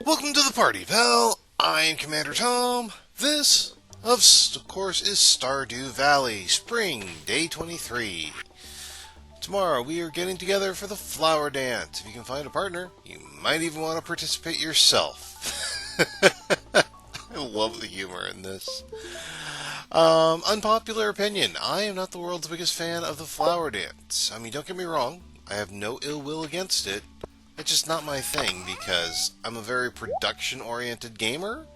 Welcome to the party, pal. I'm Commander Tom. This, of course, is Stardew Valley, Spring, Day 23. Tomorrow we are getting together for the Flower Dance. If you can find a partner, you might even want to participate yourself. I love the humor in this. Unpopular opinion. I am not the world's biggest fan of the Flower Dance. I mean, don't get me wrong. I have no ill will against it. It's just not my thing because I'm a very production-oriented gamer,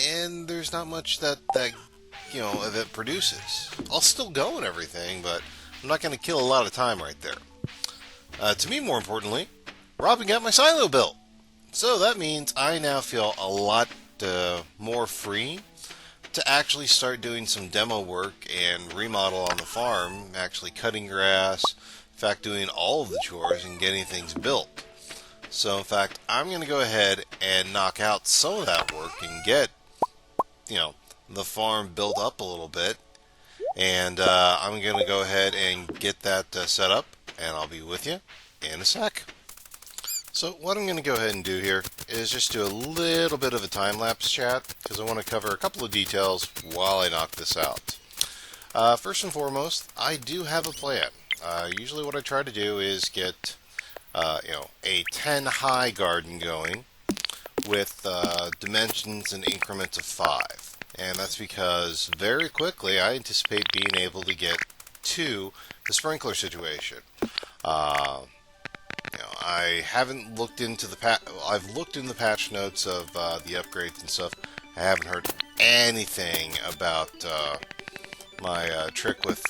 and there's not much that produces. I'll still go and everything, but I'm not going to kill a lot of time right there. To me, more importantly, Robin got my silo built, so that means I now feel a lot more free to actually start doing some demo work and remodel on the farm, actually cutting grass, in fact, doing all of the chores and getting things built. So, in fact, I'm going to go ahead and knock out some of that work and get, the farm built up a little bit. And I'm going to go ahead and get that set up, and I'll be with you in a sec. So, what I'm going to go ahead and do here is just do a little bit of a time-lapse chat, because I want to cover a couple of details while I knock this out. First and foremost, I do have a plan. Usually what I try to do is get a 10 high garden going with dimensions and increments of 5. And that's because very quickly I anticipate being able to get to the sprinkler situation. I haven't looked into I've looked in the patch notes of the upgrades and stuff. I haven't heard anything about my trick with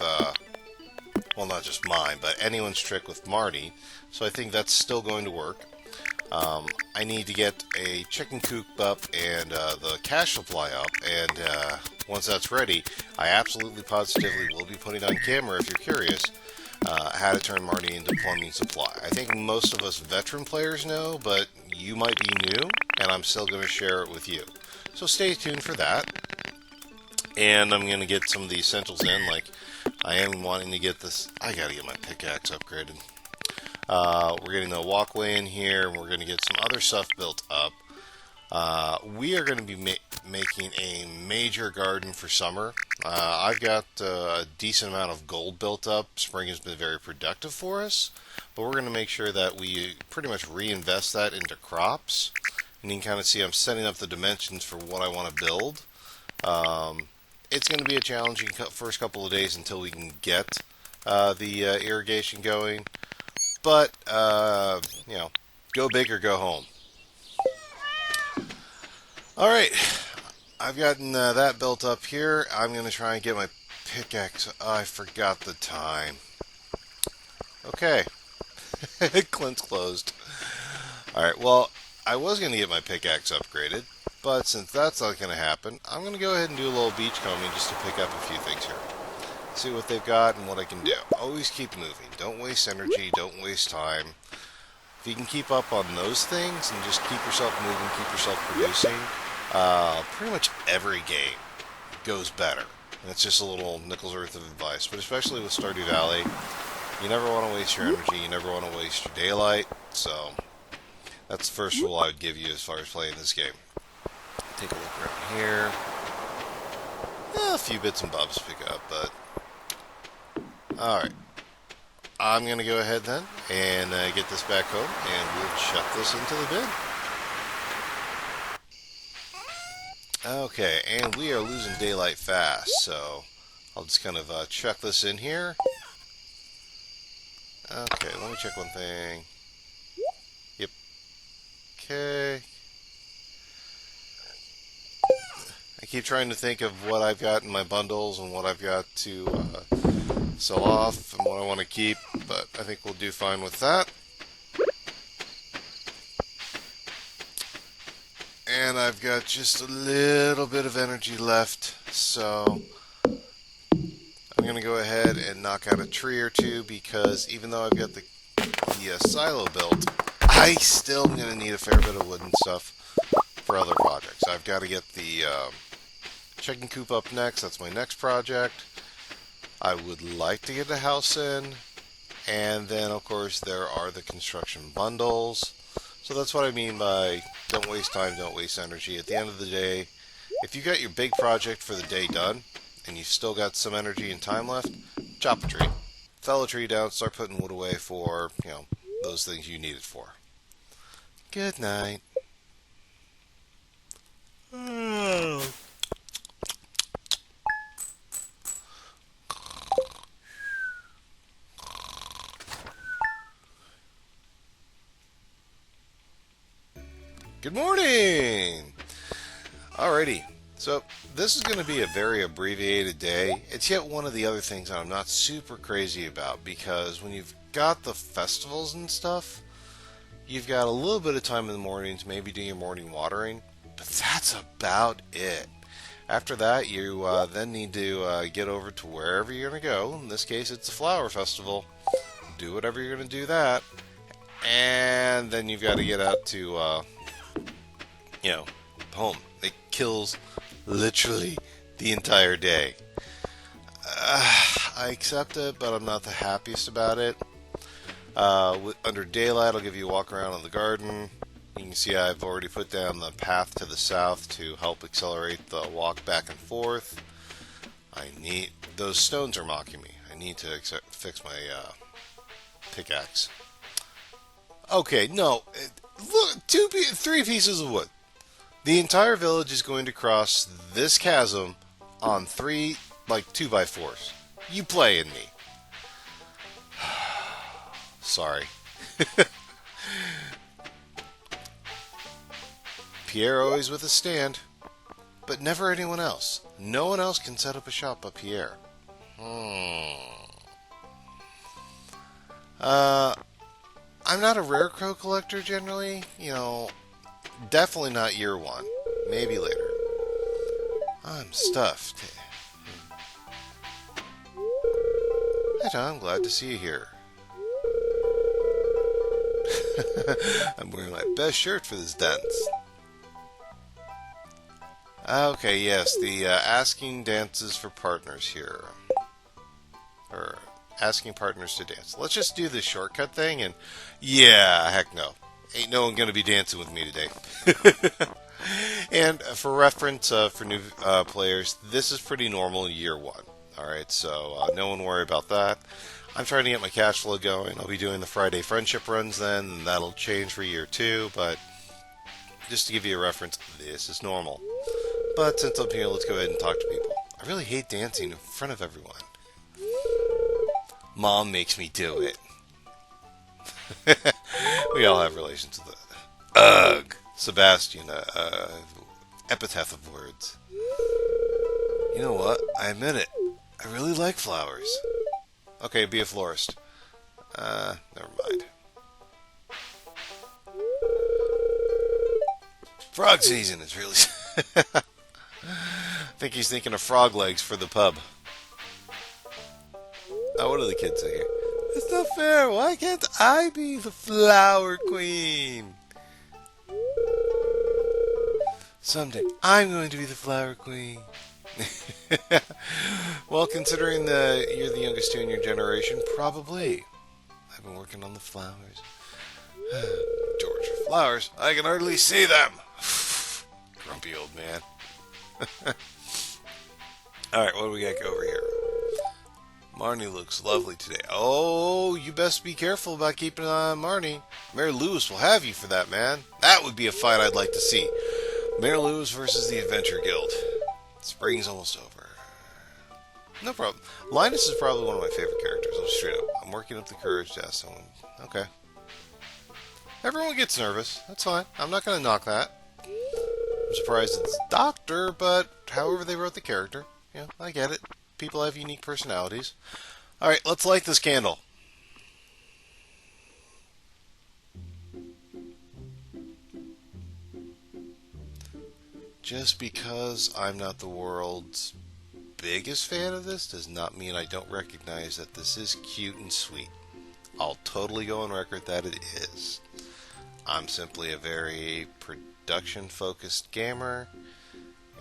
well, not just mine, but anyone's trick with Marty. So I think that's still going to work. I need to get a chicken coop up and the cash supply up, and once that's ready, I absolutely positively will be putting on camera, if you're curious, how to turn Marty into plumbing supply. I think most of us veteran players know, but you might be new, and I'm still going to share it with you. So stay tuned for that. And I'm going to get some of the essentials in, like I am wanting to get this. I got to get my pickaxe upgraded. We're getting the walkway in here, and we're going to get some other stuff built up. We are going to be making a major garden for summer. I've got a decent amount of gold built up. Spring has been very productive for us, but we're going to make sure that we pretty much reinvest that into crops. And you can kind of see I'm setting up the dimensions for what I want to build. It's going to be a challenging first couple of days until we can get the irrigation going. But, go big or go home. Alright, I've gotten that built up here. I'm going to try and get my pickaxe. Oh, I forgot the time. Okay. Clint's closed. Alright, well, I was going to get my pickaxe upgraded. But since that's not going to happen, I'm going to go ahead and do a little beach combing just to pick up a few things here. See what they've got and what I can do. Always keep moving. Don't waste energy. Don't waste time. If you can keep up on those things and just keep yourself moving, keep yourself producing, pretty much every game goes better. And it's just a little nickel's worth of advice. But especially with Stardew Valley, you never want to waste your energy. You never want to waste your daylight. So that's the first rule I would give you as far as playing this game. Take a look around here. A few bits and bobs to pick up, but alright. I'm going to go ahead then and get this back home, and we'll chuck this into the bin. Okay, and we are losing daylight fast, so I'll just kind of chuck this in here. Okay, let me check one thing. Yep. Okay. I keep trying to think of what I've got in my bundles and what I've got to sell off and what I want to keep, but I think we'll do fine with that. And I've got just a little bit of energy left, so I'm going to go ahead and knock out a tree or two, because even though I've got the silo built, I still am going to need a fair bit of wood and stuff for other projects. I've got to get the chicken coop up next. That's my next project. I would like to get a house in, and then of course there are the construction bundles. So that's what I mean by Don't waste time, don't waste energy. At the end of the day, if you got your big project for the day done, and you've still got some energy and time left, chop a tree. Fell a tree down, start putting wood away for, those things you need it for. Good night. Good morning! Alrighty, so this is going to be a very abbreviated day. It's yet one of the other things that I'm not super crazy about, because when you've got the festivals and stuff, you've got a little bit of time in the morning to maybe do your morning watering, but that's about it. After that, you then need to get over to wherever you're going to go. In this case, it's a flower festival. Do whatever you're going to do that. And then you've got to get out to, home. It kills literally the entire day. I accept it, but I'm not the happiest about it. Under daylight, I'll give you a walk around in the garden. You can see I've already put down the path to the south to help accelerate the walk back and forth. Those stones are mocking me. I need to fix my pickaxe. Okay, no. Look, 3 pieces of wood. The entire village is going to cross this chasm on 3, 2x4s. You playing me. Sorry. Pierre always with a stand, but never anyone else. No one else can set up a shop but Pierre. I'm not a rare crow collector generally. Definitely not year one. Maybe later. I'm stuffed. Hi Tom, glad to see you here. I'm wearing my best shirt for this dance. Okay, yes, the asking dances for partners here. Or asking partners to dance. Let's just do the shortcut thing and... Yeah, heck no. Ain't no one gonna be dancing with me today. And for reference, for new players, this is pretty normal year one. Alright, so no one worry about that. I'm trying to get my cash flow going. I'll be doing the Friday friendship runs then, and that'll change for year 2, but just to give you a reference, this is normal. But since I'm here, let's go ahead and talk to people. I really hate dancing in front of everyone. Mom makes me do it. We all have relations with it. Ugh! Sebastian, epithet of words. You know what? I admit it. I really like flowers. Okay, be a florist. Never mind. Frog season is really... I think he's thinking of frog legs for the pub. Now, what do the kids say here? It's not fair. Why can't I be the flower queen? Someday, I'm going to be the flower queen. Well, considering you're the youngest two in your generation, probably. I've been working on the flowers. George, flowers. I can hardly see them. Grumpy old man. Alright, what do we got over here? Marnie looks lovely today. Oh, you best be careful about keeping an eye on Marnie. Mary Lewis will have you for that, man. That would be a fight I'd like to see. Mary Lewis versus the Adventure Guild. Spring's almost over. No problem. Linus is probably one of my favorite characters. I'll straight up. I'm working up the courage to ask someone. Okay. Everyone gets nervous. That's fine. I'm not going to knock that. I'm surprised it's Doctor, but however they wrote the character. Yeah, I get it. People have unique personalities. Alright, let's light this candle. Just because I'm not the world's biggest fan of this does not mean I don't recognize that this is cute and sweet. I'll totally go on record that it is. I'm simply a very production-focused gamer,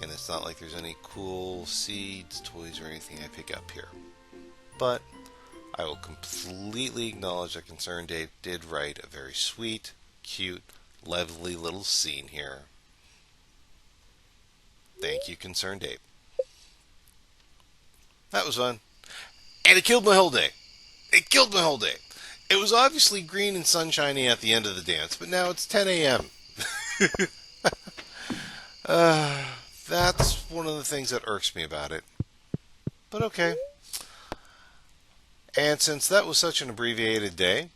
and it's not like there's any cool seeds, toys, or anything I pick up here. But I will completely acknowledge that Concerned Dave did write a very sweet, cute, lively little scene here. Thank you, Concerned Ape. That was fun. And it killed my whole day. It killed my whole day. It was obviously green and sunshiny at the end of the dance, but now it's 10 a.m. That's one of the things that irks me about it. But okay. And since that was such an abbreviated day,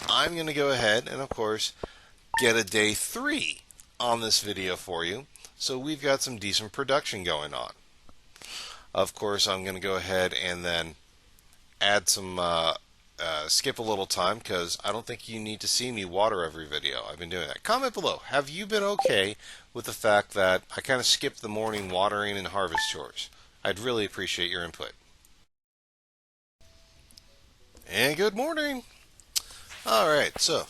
I'm going to go ahead and, of course, get a day 3 on this video for you. So we've got some decent production going on. Of course, I'm going to go ahead and then add some, skip a little time because I don't think you need to see me water every video. I've been doing that. Comment below. Have you been okay with the fact that I kind of skipped the morning watering and harvest chores? I'd really appreciate your input. And good morning. Alright, so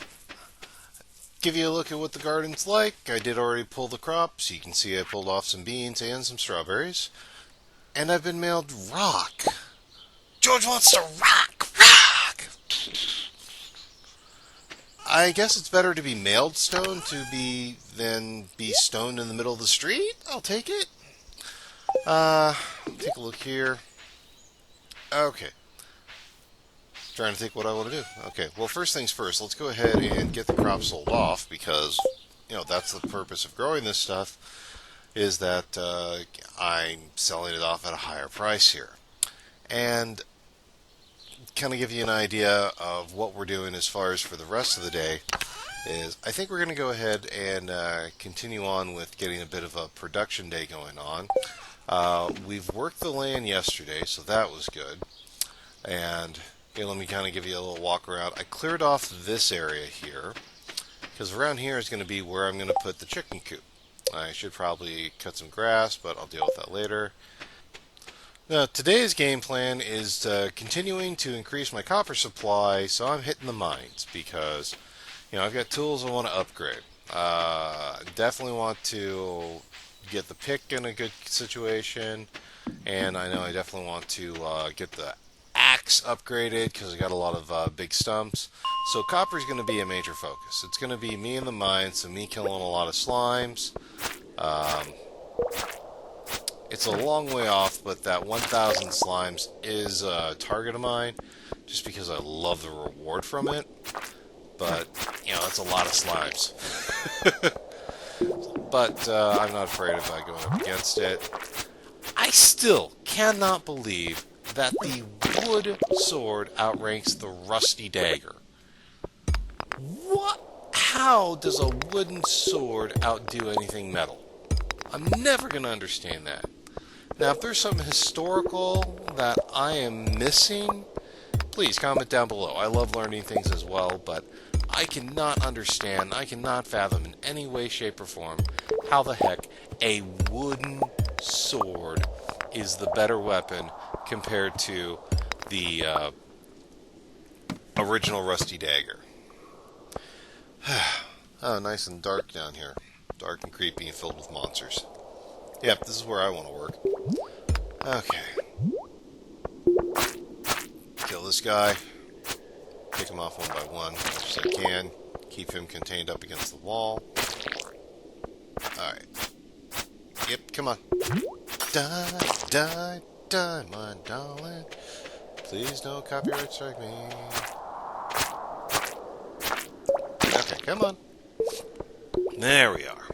give you a look at what the garden's like. I did already pull the crops. You can see I pulled off some beans and some strawberries. And I've been mailed rock. George wants to rock! I guess it's better to be mailed stone than be stoned in the middle of the street. I'll take it. Take a look here. Okay. Trying to think what I want to do. Okay, well, first things first, let's go ahead and get the crop sold off because, that's the purpose of growing this stuff, is that I'm selling it off at a higher price here. And kind of give you an idea of what we're doing as far as for the rest of the day is I think we're going to go ahead and continue on with getting a bit of a production day going on. We've worked the land yesterday, so that was good. And let me kind of give you a little walk around. I cleared off this area here because around here is going to be where I'm going to put the chicken coop. I should probably cut some grass, but I'll deal with that later. Now, today's game plan is continuing to increase my copper supply, so I'm hitting the mines because, I've got tools I want to upgrade. Definitely want to get the pick in a good situation, and I know I definitely want to get the axe upgraded because I got a lot of big stumps. So copper is going to be a major focus. It's going to be me in the mines, so me killing a lot of slimes. It's a long way off, but that 1,000 slimes is a target of mine, just because I love the reward from it. But, that's a lot of slimes. But I'm not afraid of going up against it. I still cannot believe that the wood sword outranks the rusty dagger. What? How does a wooden sword outdo anything metal? I'm never going to understand that. Now, if there's something historical that I am missing, please comment down below. I love learning things as well, but I cannot understand, I cannot fathom in any way, shape, or form how the heck a wooden sword is the better weapon compared to the original rusty dagger. Oh, nice and dark down here. Dark and creepy and filled with monsters. Yep, this is where I want to work. Okay. Kill this guy. Pick him off one by one as much as I can. Keep him contained up against the wall. Alright. Yep, come on. Die, die, die, my darling. Please don't copyright strike me. Okay, come on. There we are.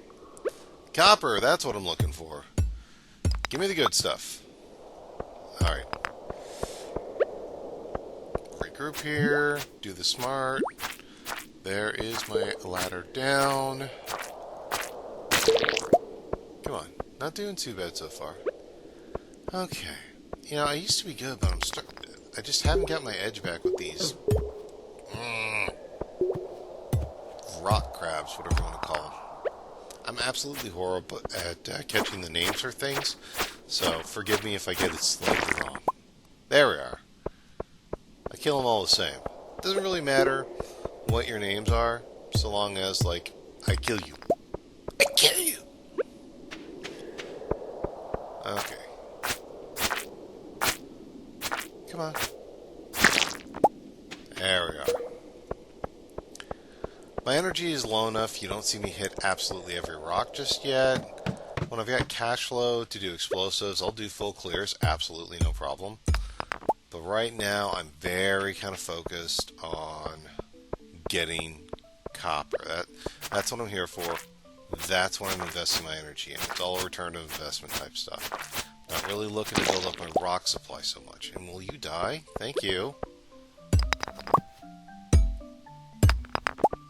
Copper, that's what I'm looking for. Give me the good stuff. Alright. Regroup here. Do the smart. There is my ladder down. Come on. Not doing too bad so far. Okay. I used to be good, but I just haven't got my edge back with these rock crabs, whatever you want to call them. I'm absolutely horrible at catching the names for things, so forgive me if I get it slightly wrong. There we are. I kill them all the same. Doesn't really matter what your names are, so long as, I kill you. I kill you! Okay. Come on. There we are. My energy is low enough you don't see me hit absolutely every rock just yet. When I've got cash flow to do explosives, I'll do full clears, absolutely no problem. But right now, I'm very kind of focused on getting copper. That's what I'm here for. That's what I'm investing my energy in. It's all return to investment type stuff. Not really looking to build up my rock supply so much. And will you die? Thank you.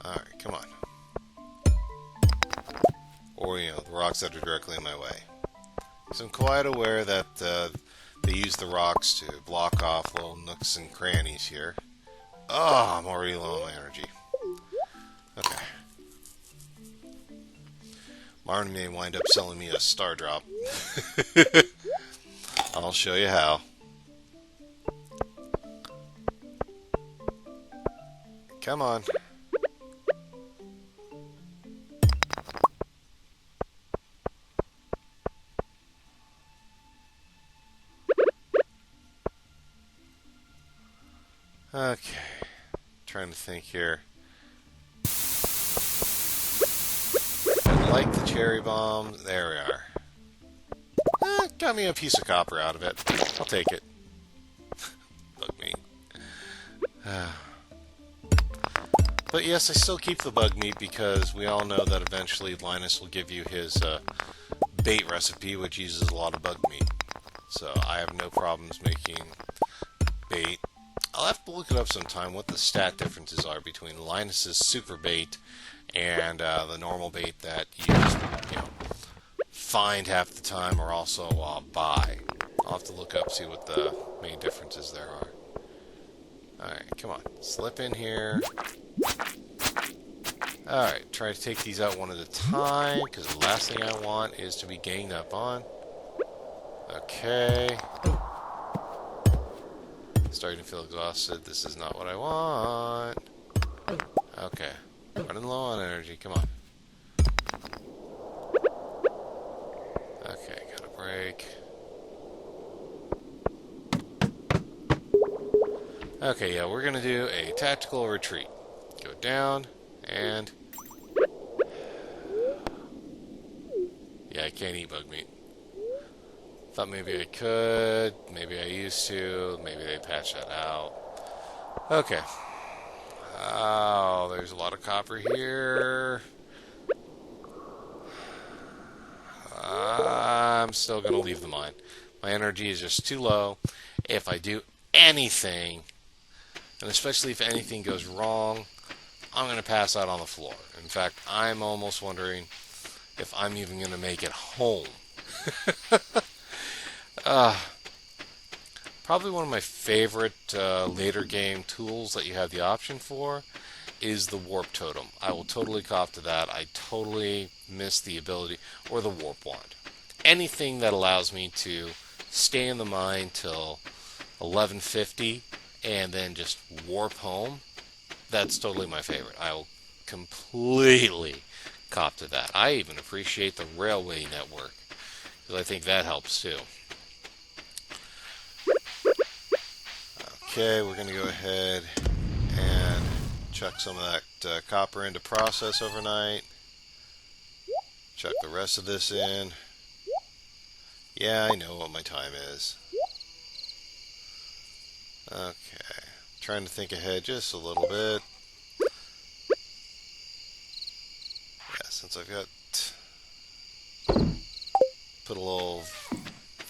Alright, come on. Or, you know, the rocks that are directly in my way. So I'm quite aware that they use the rocks to block off little nooks and crannies here. Oh, I'm already low on my energy. Okay. Martin may wind up selling me a star drop. I'll show you how. Come on. Okay. Trying to think here. I like the cherry bomb. There we are. Got me a piece of copper out of it. I'll take it. Bug meat. But yes, I still keep the bug meat because we all know that eventually Linus will give you his bait recipe, which uses a lot of bug meat. So I have no problems making bait. I'll have to look it up sometime what the stat differences are between Linus's super bait and the normal bait that you just, find half the time or also buy. I'll have to look up, see what the main differences there are. Alright, come on. Slip in here. Alright, try to take these out one at a time, because the last thing I want is to be ganged up on. Okay. Starting to feel exhausted. This is not what I want. Okay. Running low on energy. Come on. Okay, got a break. Okay, yeah, we're going to do a tactical retreat. Go down, and... yeah, I can't eat bug meat. Thought maybe I could, maybe I used to, maybe they patched that out. Okay. Oh, there's a lot of copper here. I'm still going to leave the mine. My energy is just too low. If I do anything, and especially if anything goes wrong, I'm going to pass out on the floor. In fact, I'm almost wondering if I'm even going to make it home. Probably one of my favorite later game tools that you have the option for is the warp totem. I will totally cop to that. I totally miss the ability, or the warp wand. Anything that allows me to stay in the mine till 11:50 and then just warp home, that's totally my favorite. I will completely cop to that. I even appreciate the railway network, because I think that helps too. Okay, we're going to go ahead and chuck some of that copper into process overnight. Chuck the rest of this in. Yeah, I know what my time is. Okay, trying to think ahead just a little bit. Yeah, since I've got... put a little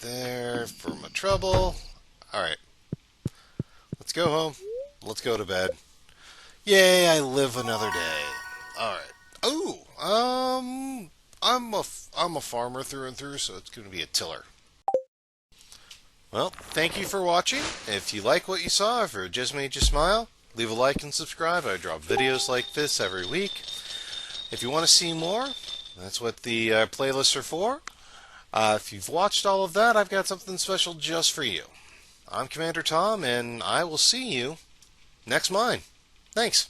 there for my trouble. Alright. Let's go home. Let's go to bed. Yay, I live another day. Alright. Oh, I'm a farmer through and through, so it's going to be a tiller. Well, thank you for watching. If you like what you saw, if it just made you smile, leave a like and subscribe. I drop videos like this every week. If you want to see more, that's what the playlists are for. If you've watched all of that, I've got something special just for you. I'm Commander Tom, and I will see you next mine. Thanks.